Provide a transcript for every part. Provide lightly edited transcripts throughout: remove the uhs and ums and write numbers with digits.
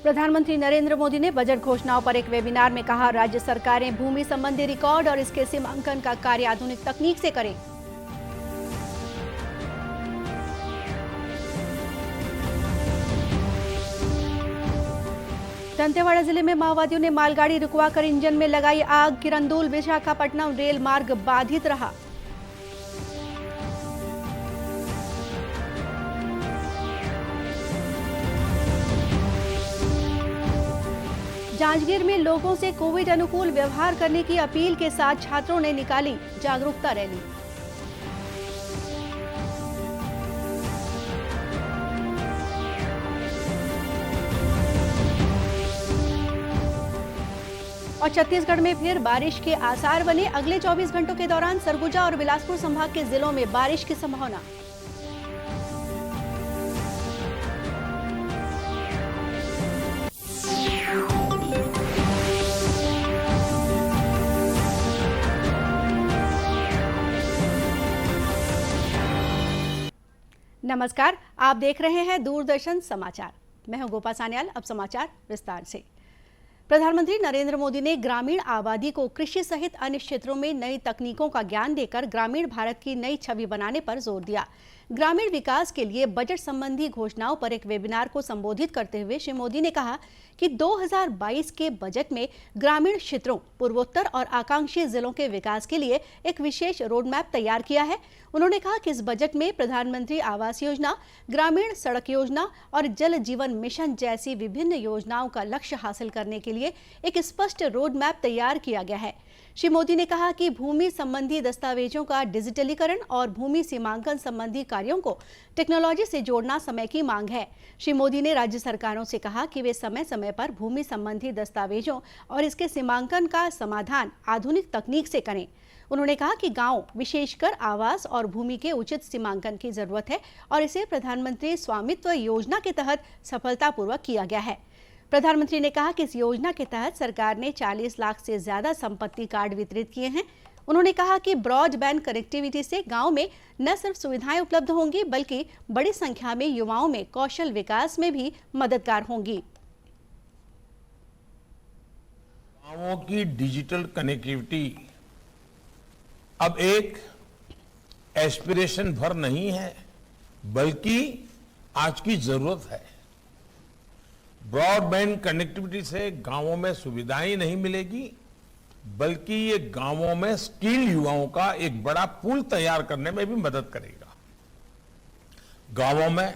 प्रधानमंत्री नरेंद्र मोदी ने बजट घोषणाओं पर एक वेबिनार में कहा, राज्य सरकारें भूमि संबंधी रिकॉर्ड और इसके सीमांकन का कार्य आधुनिक तकनीक से करें। दंतेवाड़ा जिले में माओवादियों ने मालगाड़ी रुकवाकर इंजन में लगाई आग। किरंदुल विशाखापट्टनम रेल मार्ग बाधित रहा। जांजगीर में लोगों से कोविड अनुकूल व्यवहार करने की अपील के साथ छात्रों ने निकाली जागरूकता रैली। और छत्तीसगढ़ में फिर बारिश के आसार बने। अगले 24 घंटों के दौरान सरगुजा और बिलासपुर संभाग के जिलों में बारिश की संभावना। नमस्कार, आप देख रहे हैं दूरदर्शन समाचार। मैं हूं गोपा सान्याल। अब समाचार विस्तार से। प्रधानमंत्री नरेंद्र मोदी ने ग्रामीण आबादी को कृषि सहित अन्य क्षेत्रों में नई तकनीकों का ज्ञान देकर ग्रामीण भारत की नई छवि बनाने पर जोर दिया। ग्रामीण विकास के लिए बजट संबंधी घोषणाओं पर एक वेबिनार को संबोधित करते हुए श्री मोदी ने कहा कि 2022 के बजट में ग्रामीण क्षेत्रों, पूर्वोत्तर और आकांक्षी जिलों के विकास के लिए एक विशेष रोडमैप तैयार किया है। उन्होंने कहा कि इस बजट में प्रधानमंत्री आवास योजना, ग्रामीण सड़क योजना और जल जीवन मिशन जैसी विभिन्न योजनाओं का लक्ष्य हासिल करने के लिए एक स्पष्ट रोडमैप तैयार किया गया है। श्री मोदी ने कहा कि भूमि संबंधी दस्तावेजों का डिजिटलीकरण और भूमि सीमांकन संबंधी कार्यों को टेक्नोलॉजी से जोड़ना समय की मांग है। श्री मोदी ने राज्य सरकारों से कहा कि वे समय समय पर भूमि संबंधी दस्तावेजों और इसके सीमांकन का समाधान आधुनिक तकनीक से करें। उन्होंने कहा कि गांव, विशेषकर आवास और भूमि के उचित सीमांकन की जरूरत है और इसे प्रधानमंत्री स्वामित्व योजना के तहत सफलतापूर्वक किया गया है। प्रधानमंत्री ने कहा कि इस योजना के तहत सरकार ने 40 लाख से ज्यादा संपत्ति कार्ड वितरित किए हैं। उन्होंने कहा कि ब्रॉडबैंड कनेक्टिविटी से गांव में न सिर्फ सुविधाएं उपलब्ध होंगी बल्कि बड़ी संख्या में युवाओं में कौशल विकास में भी मददगार होंगी। गांवों की डिजिटल कनेक्टिविटी अब एक एस्पिरेशन भर नहीं है बल्कि आज की जरूरत है। ब्रॉडबैंड कनेक्टिविटी से गांवों में सुविधाएं नहीं मिलेगी बल्कि ये गांवों में स्किल युवाओं का एक बड़ा पूल तैयार करने में भी मदद करेगा। गांवों में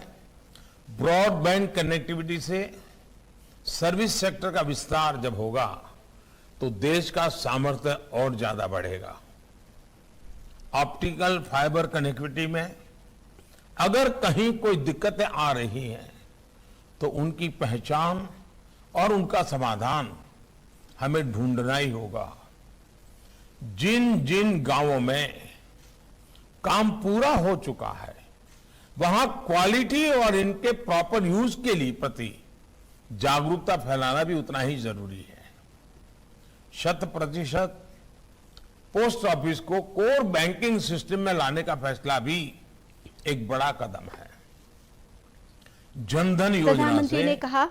ब्रॉडबैंड कनेक्टिविटी से सर्विस सेक्टर का विस्तार जब होगा तो देश का सामर्थ्य और ज्यादा बढ़ेगा। ऑप्टिकल फाइबर कनेक्टिविटी में अगर कहीं कोई दिक्कतें आ रही हैं तो उनकी पहचान और उनका समाधान हमें ढूंढना ही होगा। जिन जिन गांवों में काम पूरा हो चुका है वहां क्वालिटी और इनके प्रॉपर यूज के लिए प्रति जागरूकता फैलाना भी उतना ही जरूरी है। 100% पोस्ट ऑफिस को कोर बैंकिंग सिस्टम में लाने का फैसला भी एक बड़ा कदम है। जनधन योजना से ने कहा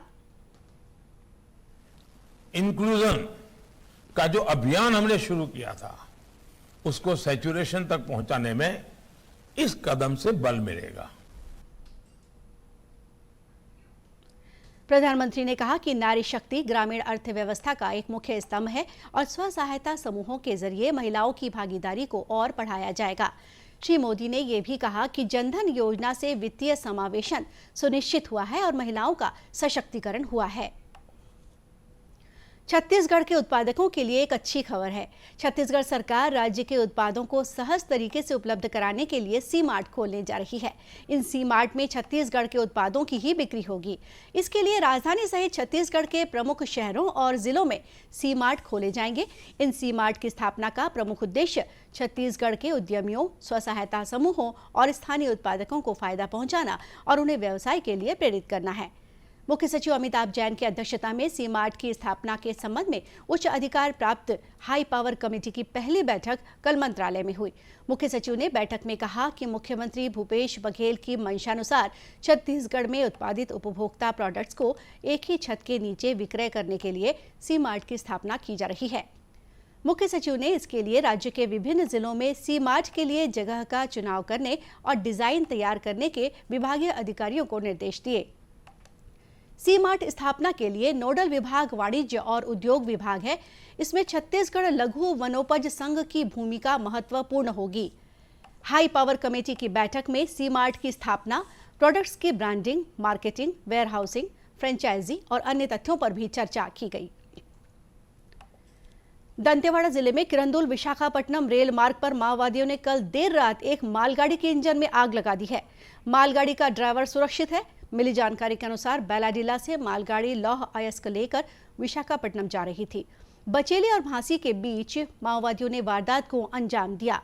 इंक्लूजन का जो अभियान हमने शुरू किया था उसको सैचुरेशन तक पहुंचाने में इस कदम से बल मिलेगा। प्रधानमंत्री ने कहा कि नारी शक्ति ग्रामीण अर्थव्यवस्था का एक मुख्य स्तंभ है और स्व सहायता समूहों के जरिए महिलाओं की भागीदारी को और बढ़ाया जाएगा। श्री मोदी ने यह भी कहा कि जनधन योजना से वित्तीय समावेशन सुनिश्चित हुआ है और महिलाओं का सशक्तिकरण हुआ है। छत्तीसगढ़ के उत्पादकों के लिए एक अच्छी खबर है। छत्तीसगढ़ सरकार राज्य के उत्पादों को सहज तरीके से उपलब्ध कराने के लिए सी मार्ट खोलने जा रही है। इन सी मार्ट में छत्तीसगढ़ के उत्पादों की ही बिक्री होगी। इसके लिए राजधानी सहित छत्तीसगढ़ के प्रमुख शहरों और जिलों में सी मार्ट खोले जाएंगे। इन सी मार्ट की स्थापना का प्रमुख उद्देश्य छत्तीसगढ़ के उद्यमियों, स्व सहायता समूहों और स्थानीय उत्पादकों को फायदा पहुंचाना और उन्हें व्यवसाय के लिए प्रेरित करना है। मुख्य सचिव अमिताभ जैन की अध्यक्षता में सी मार्ट की स्थापना के संबंध में उच्च अधिकार प्राप्त हाई पावर कमेटी की पहली बैठक कल मंत्रालय में हुई। मुख्य सचिव ने बैठक में कहा कि मुख्यमंत्री भूपेश बघेल की मंशानुसार छत्तीसगढ़ में उत्पादित उपभोक्ता प्रोडक्ट्स को एक ही छत के नीचे विक्रय करने के लिए सी मार्ट की स्थापना की जा रही है। मुख्य सचिव ने इसके लिए राज्य के विभिन्न जिलों में सी मार्ट के लिए जगह का चुनाव करने और डिजाइन तैयार करने के विभागीय अधिकारियों को निर्देश दिए। सी मार्ट स्थापना के लिए नोडल विभाग वाणिज्य और उद्योग विभाग है। इसमें छत्तीसगढ़ लघु वनोपज संघ की भूमिका महत्वपूर्ण होगी। हाई पावर कमेटी की बैठक में सी मार्ट की स्थापना, प्रोडक्ट्स की ब्रांडिंग, मार्केटिंग, वेयरहाउसिंग, फ्रेंचाइजी और अन्य तथ्यों पर भी चर्चा की गई। दंतेवाड़ा जिले में किरंदुल विशाखापट्टनम रेल मार्ग पर माओवादियों ने कल देर रात एक मालगाड़ी के इंजन में आग लगा दी है। मालगाड़ी का ड्राइवर सुरक्षित है। मिली जानकारी के अनुसार बैलाडीला से मालगाड़ी लौह अयस्क लेकर विशाखापट्टनम जा रही थी। बचेली और भांसी के बीच माओवादियों ने वारदात को अंजाम दिया।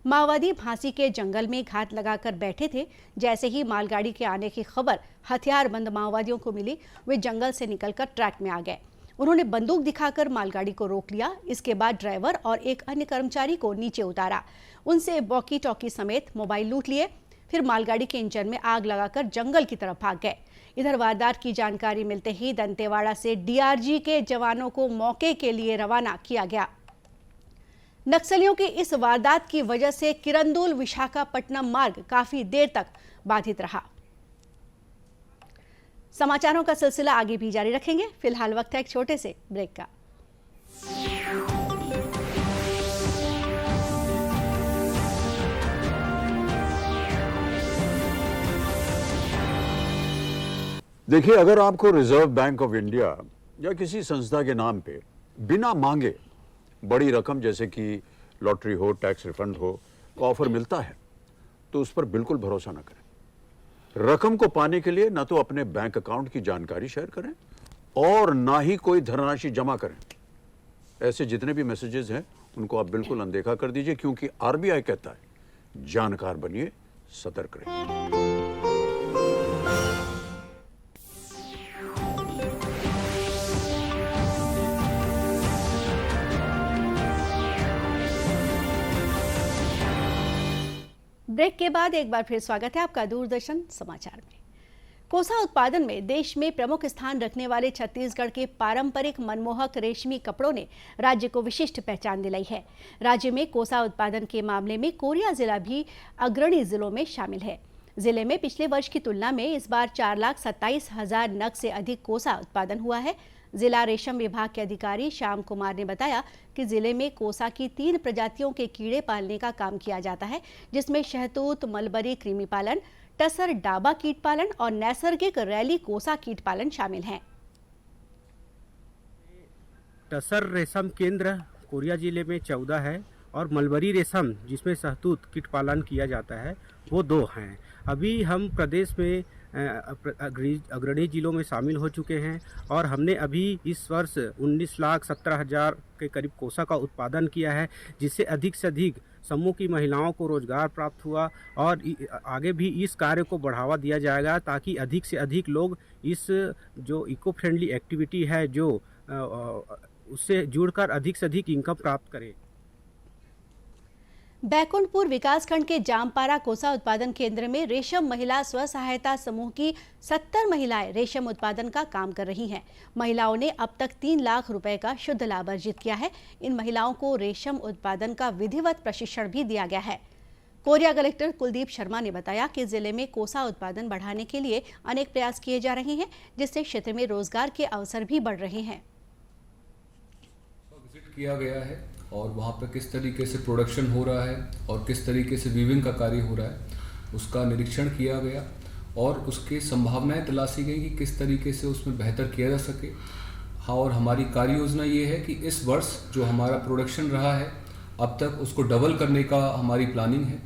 माओवादी भांसी के जंगल में घात लगाकर बैठे थे। जैसे ही मालगाड़ी के आने की खबर हथियारबंद माओवादियों को मिली, वे जंगल से निकलकर ट्रैक में आ गए। उन्होंने बंदूक दिखाकर मालगाड़ी को रोक लिया। इसके बाद ड्राइवर और एक अन्य कर्मचारी को नीचे उतारा। उनसे वॉकी टॉकी समेत मोबाइल लूट लिए। फिर मालगाड़ी के इंजन में आग लगाकर जंगल की तरफ भाग गए। इधर वारदात की जानकारी मिलते ही दंतेवाड़ा से डीआरजी के जवानों को मौके के लिए रवाना किया गया। नक्सलियों की इस वारदात की वजह से किरंदुल विशाखापट्टनम मार्ग काफी देर तक बाधित रहा। समाचारों का सिलसिला आगे भी जारी रखेंगे। फिलहाल वक्त है एक छोटे से ब्रेक का। देखिए, अगर आपको रिजर्व बैंक ऑफ इंडिया या किसी संस्था के नाम पे बिना मांगे बड़ी रकम जैसे कि लॉटरी हो, टैक्स रिफंड हो का ऑफर मिलता है तो उस पर बिल्कुल भरोसा ना करें। रकम को पाने के लिए ना तो अपने बैंक अकाउंट की जानकारी शेयर करें और ना ही कोई धनराशि जमा करें। ऐसे जितने भी मैसेजेस हैं उनको आप बिल्कुल अनदेखा कर दीजिए, क्योंकि आरबीआई कहता है जानकार बनिए, सतर्क रहिए। ब्रेक के बाद एक बार फिर स्वागत है आपका दूरदर्शन समाचार में। कोसा उत्पादन में देश में प्रमुख स्थान रखने वाले छत्तीसगढ़ के पारंपरिक मनमोहक रेशमी कपड़ों ने राज्य को विशिष्ट पहचान दिलाई है। राज्य में कोसा उत्पादन के मामले में कोरिया जिला भी अग्रणी जिलों में शामिल है। जिले में पिछले वर्ष की तुलना में इस बार 4,27,000 नग से अधिक कोसा उत्पादन हुआ है। जिला रेशम विभाग के अधिकारी श्याम कुमार ने बताया कि जिले में कोसा की 3 प्रजातियों के कीड़े पालने का काम किया जाता है, जिसमें शहतूत मलबरी कृमि पालन, टसर डाबा कीट पालन और नैसर्गिक रैली कोसा कीट पालन शामिल हैं। टसर रेशम केंद्र कोरिया जिले में 14 है और मलबरी रेशम जिसमें शहतूत कीट पालन किया जाता है वो 2 हैं। अभी हम प्रदेश में अग्रणी जिलों में शामिल हो चुके हैं और हमने अभी इस वर्ष 19,17,000 के करीब कोसा का उत्पादन किया है, जिससे अधिक से अधिक समूह की महिलाओं को रोजगार प्राप्त हुआ और आगे भी इस कार्य को बढ़ावा दिया जाएगा ताकि अधिक से अधिक लोग इस जो इको फ्रेंडली एक्टिविटी है जो उससे जुड़कर अधिक से अधिक इनकम प्राप्त करें। बैकुंठपुर विकासखंड के जामपारा कोसा उत्पादन केंद्र में रेशम महिला स्व सहायता समूह की 70 महिलाएं रेशम उत्पादन का काम कर रही हैं। महिलाओं ने अब तक 3 लाख रुपए का शुद्ध लाभ अर्जित किया है। इन महिलाओं को रेशम उत्पादन का विधिवत प्रशिक्षण भी दिया गया है। कोरिया कलेक्टर कुलदीप शर्मा ने बताया कि जिले में कोसा उत्पादन बढ़ाने के लिए अनेक प्रयास किए जा रहे हैं, जिससे क्षेत्र में रोजगार के अवसर भी बढ़ रहे हैं। विजिट किया गया है और वहाँ पर किस तरीके से प्रोडक्शन हो रहा है और किस तरीके से वीविंग का कार्य हो रहा है उसका निरीक्षण किया गया और उसकी संभावनाएं तलाशी गई कि किस तरीके से उसमें बेहतर किया जा सके। हाँ, और हमारी कार्य योजना ये है कि इस वर्ष जो हमारा प्रोडक्शन रहा है अब तक उसको डबल करने का हमारी प्लानिंग है।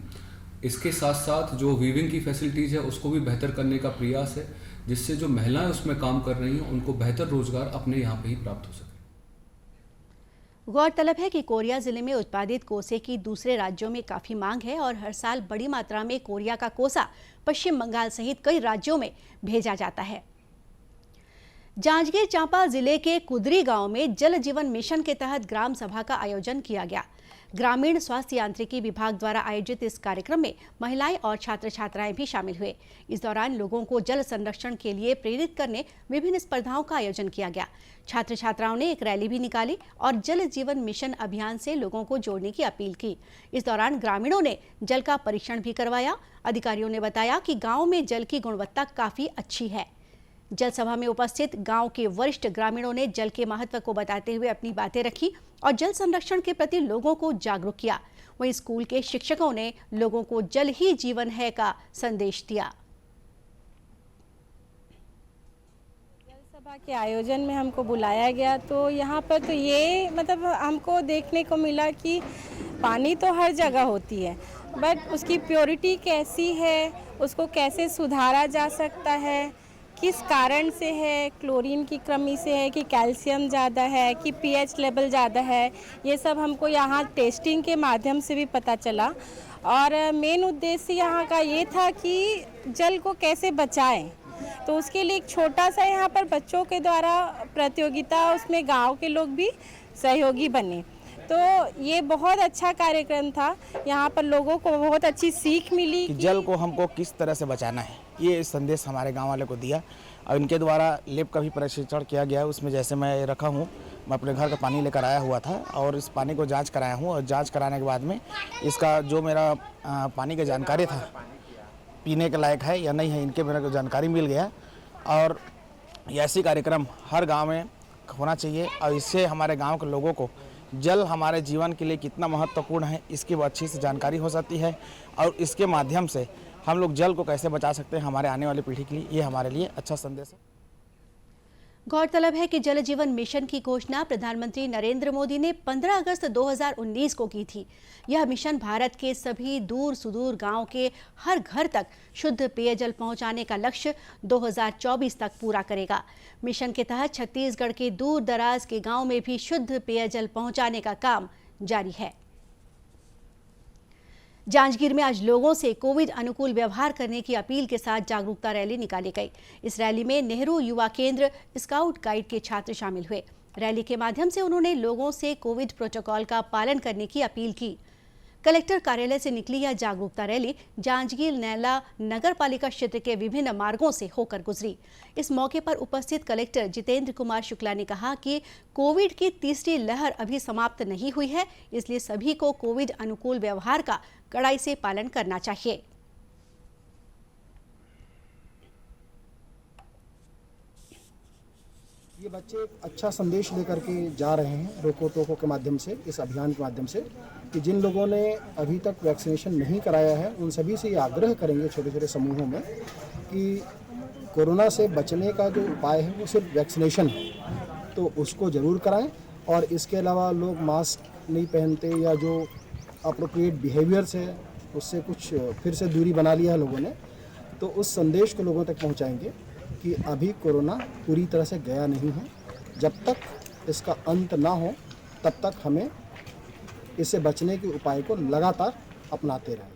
इसके साथ साथ जो वीविंग की फैसिलिटीज़ है उसको भी बेहतर करने का प्रयास है, जिससे जो महिलाएं उसमें काम कर रही हैं उनको बेहतर रोजगार अपने यहाँ पे ही प्राप्त हो सके। गौरतलब है कि कोरिया जिले में उत्पादित कोसे की दूसरे राज्यों में काफी मांग है और हर साल बड़ी मात्रा में कोरिया का कोसा पश्चिम बंगाल सहित कई राज्यों में भेजा जाता है। जांजगीर चांपा जिले के कुदरी गांव में जल जीवन मिशन के तहत ग्राम सभा का आयोजन किया गया। ग्रामीण स्वास्थ्य यांत्रिकी विभाग द्वारा आयोजित इस कार्यक्रम में महिलाएं और छात्र छात्राएं भी शामिल हुए। इस दौरान लोगों को जल संरक्षण के लिए प्रेरित करने विभिन्न स्पर्धाओं का आयोजन किया गया। छात्र छात्राओं ने एक रैली भी निकाली और जल जीवन मिशन अभियान से लोगों को जोड़ने की अपील की। इस दौरान ग्रामीणों ने जल का परीक्षण भी करवाया। अधिकारियों ने बताया कि गाँव में जल की गुणवत्ता काफी अच्छी है। जल सभा में उपस्थित गांव के वरिष्ठ ग्रामीणों ने जल के महत्व को बताते हुए अपनी बातें रखी और जल संरक्षण के प्रति लोगों को जागरूक किया। वहीं स्कूल के शिक्षकों ने लोगों को जल ही जीवन है का संदेश दिया। जल सभा के आयोजन में हमको बुलाया गया तो यहाँ पर तो ये मतलब हमको देखने को मिला कि पानी तो हर जगह होती है, बट उसकी प्योरिटी कैसी है, उसको कैसे सुधारा जा सकता है, किस कारण से है, क्लोरीन की कमी से है कि कैल्शियम ज़्यादा है कि पीएच लेवल ज़्यादा है, ये सब हमको यहाँ टेस्टिंग के माध्यम से भी पता चला। और मेन उद्देश्य यहाँ का ये था कि जल को कैसे बचाएं, तो उसके लिए एक छोटा सा यहाँ पर बच्चों के द्वारा प्रतियोगिता, उसमें गांव के लोग भी सहयोगी बने। तो ये बहुत अच्छा कार्यक्रम था। यहाँ पर लोगों को बहुत अच्छी सीख मिली कि जल को हमको किस तरह से बचाना है, ये संदेश हमारे गांव वाले को दिया। और इनके द्वारा लेप का भी प्रशिक्षण किया गया है। उसमें जैसे मैं रखा हूँ, मैं अपने घर का पानी लेकर आया हुआ था और इस पानी को जांच कराया हूँ और जांच कराने के बाद में इसका जो मेरा पानी का जानकारी था, पीने के लायक है या नहीं है, इनके मेरे को जानकारी मिल गया। और ऐसी कार्यक्रम हर गाँव में होना चाहिए और इससे हमारे गाँव के लोगों को जल हमारे जीवन के लिए कितना महत्वपूर्ण है इसकी अच्छी से जानकारी हो सकती है। और इसके माध्यम से हम लोग जल को कैसे बचा सकते हैं हमारे आने वाली पीढ़ी के लिए, ये हमारे लिए अच्छा संदेश है। गौरतलब है कि जल जीवन मिशन की घोषणा प्रधानमंत्री नरेंद्र मोदी ने 15 अगस्त 2019 को की थी। यह मिशन भारत के सभी दूर सुदूर गांव के हर घर तक शुद्ध पेयजल पहुंचाने का लक्ष्य 2024 तक पूरा करेगा। मिशन के तहत छत्तीसगढ़ के दूर दराज के गांव में भी शुद्ध पेयजल पहुंचाने का काम जारी है। जांजगीर में आज लोगों से कोविड अनुकूल व्यवहार करने की अपील के साथ जागरूकता रैली निकाली गई। इस रैली में नेहरू युवा केंद्र स्काउट गाइड के छात्र शामिल हुए। रैली के माध्यम से उन्होंने लोगों से कोविड प्रोटोकॉल का पालन करने की अपील की। कलेक्टर कार्यालय से निकली यह जागरूकता रैली जांजगीर नैला नगर पालिका क्षेत्र के विभिन्न मार्गों से होकर गुजरी। इस मौके पर उपस्थित कलेक्टर जितेंद्र कुमार शुक्ला ने कहा कि कोविड की तीसरी लहर अभी समाप्त नहीं हुई है, इसलिए सभी को कोविड अनुकूल व्यवहार का कड़ाई से पालन करना चाहिए। ये बच्चे एक अच्छा संदेश लेकर के जा रहे हैं रोको टोको के माध्यम से, इस अभियान के माध्यम से, कि जिन लोगों ने अभी तक वैक्सीनेशन नहीं कराया है उन सभी से ये आग्रह करेंगे छोटे छोटे समूहों में कि कोरोना से बचने का जो उपाय है वो सिर्फ वैक्सीनेशन है, तो उसको ज़रूर कराएं। और इसके अलावा लोग मास्क नहीं पहनते या जो अप्रोप्रिएट बिहेवियर्स है उससे कुछ फिर से दूरी बना लिया है लोगों ने, तो उस संदेश को लोगों तक पहुंचाएंगे कि अभी कोरोना पूरी तरह से गया नहीं है। जब तक इसका अंत ना हो तब तक हमें इससे बचने के उपाय को लगातार अपनाते रहें।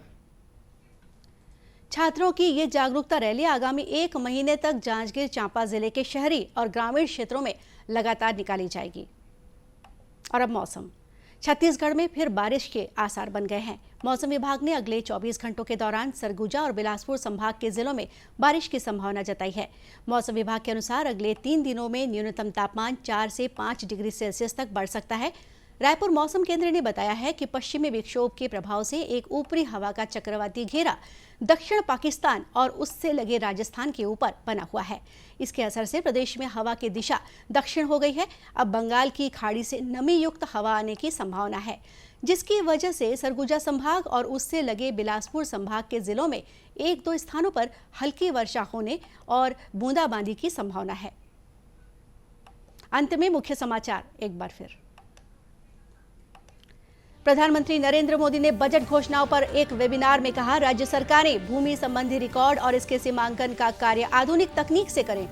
छात्रों की ये जागरूकता रैली आगामी 1 महीने तक जांजगीर चांपा जिले के शहरी और ग्रामीण क्षेत्रों में लगातार निकाली जाएगी। और अब मौसम। छत्तीसगढ़ में फिर बारिश के आसार बन गए हैं। मौसम विभाग ने अगले 24 घंटों के दौरान सरगुजा और बिलासपुर संभाग के जिलों में बारिश की संभावना जताई है। मौसम विभाग के अनुसार अगले 3 दिनों में न्यूनतम तापमान 4 से 5 डिग्री सेल्सियस तक बढ़ सकता है। रायपुर मौसम केंद्र ने बताया है कि पश्चिमी विक्षोभ के प्रभाव से एक ऊपरी हवा का चक्रवाती घेरा दक्षिण पाकिस्तान और उससे लगे राजस्थान के ऊपर बना हुआ है। इसके असर से प्रदेश में हवा की दिशा दक्षिण हो गई है। अब बंगाल की खाड़ी से नमी युक्त हवा आने की संभावना है, जिसकी वजह से सरगुजा संभाग और उससे लगे बिलासपुर संभाग के जिलों में 1-2 स्थानों पर हल्की वर्षा होने और बूंदाबांदी की संभावना है। अंत में मुख्य समाचार एक बार फिर। प्रधानमंत्री नरेंद्र मोदी ने बजट घोषणाओं पर एक वेबिनार में कहा, राज्य सरकारें भूमि संबंधी रिकॉर्ड और इसके सीमांकन का कार्य आधुनिक तकनीक से करें।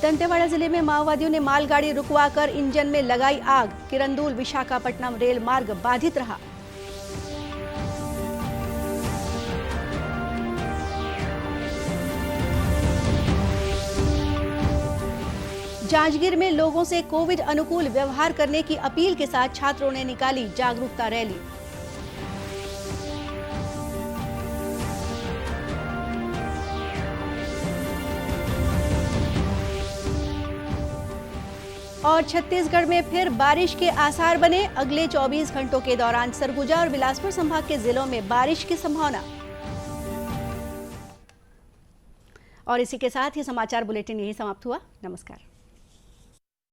दंतेवाड़ा जिले में माओवादियों ने मालगाड़ी रुकवाकर इंजन में लगाई आग। किरंदुल विशाखापट्टनम रेल मार्ग बाधित रहा। जांजगीर में लोगों से कोविड अनुकूल व्यवहार करने की अपील के साथ छात्रों ने निकाली जागरूकता रैली। और छत्तीसगढ़ में फिर बारिश के आसार बने। अगले 24 घंटों के दौरान सरगुजा और बिलासपुर संभाग के जिलों में बारिश की संभावना। और इसी के साथ ही समाचार बुलेटिन यही समाप्त हुआ। नमस्कार।